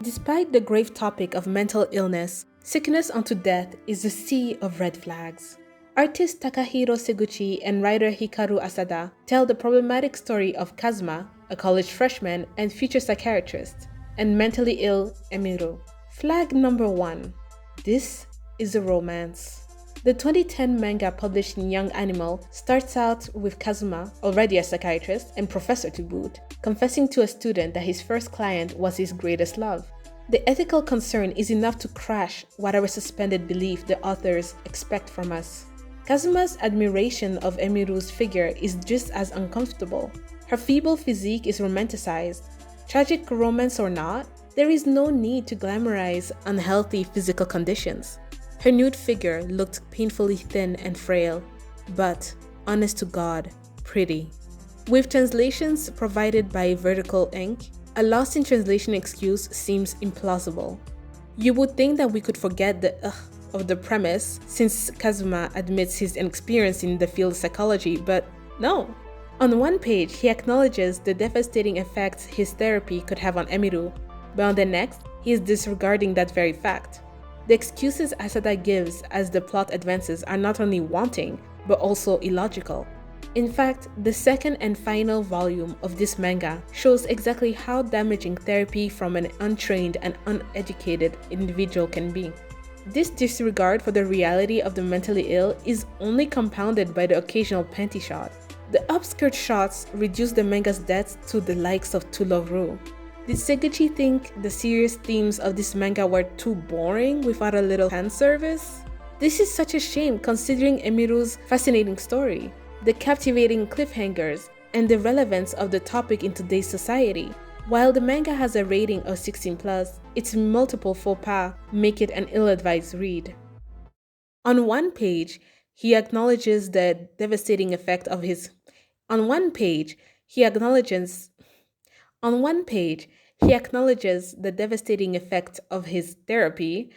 Despite the grave topic of mental illness, sickness unto death is a sea of red flags. Artist Takahiro Seguchi and writer Hikaru Asada tell the problematic story of Kazuma, a college freshman and future psychiatrist, and mentally ill Emiru. Flag number 1. This is a romance. The 2010 manga published in Young Animal starts out with Kazuma, already a psychiatrist and professor to boot, confessing to a student that his first client was his greatest love. The ethical concern is enough to crash whatever suspended belief the authors expect from us. Kazuma's admiration of Emiru's figure is just as uncomfortable. Her feeble physique is romanticized. Tragic romance or not, there is no need to glamorize unhealthy physical conditions. Her nude figure looked painfully thin and frail, but, honest to God, pretty. With translations provided by Vertical Ink, a lost in translation excuse seems implausible. You would think that we could forget the of the premise since Kazuma admits his inexperience in the field of psychology, but no. On one page, he acknowledges the devastating effects his therapy could have on Emiru, but on the next, he is disregarding that very fact. The excuses Asada gives as the plot advances are not only wanting, but also illogical. In fact, the second and final volume of this manga shows exactly how damaging therapy from an untrained and uneducated individual can be. This disregard for the reality of the mentally ill is only compounded by the occasional panty shot. The upskirt shots reduce the manga's depth to the likes of To Love Ru. Did Seguchi think the serious themes of this manga were too boring without a little fan service? This is such a shame considering Emiru's fascinating story, the captivating cliffhangers, and the relevance of the topic in today's society. While the manga has a rating of 16+, its multiple faux pas make it an ill-advised read. On one page, he acknowledges the devastating effect of his On one page, he acknowledges On one page, he acknowledges the devastating effect of his therapy,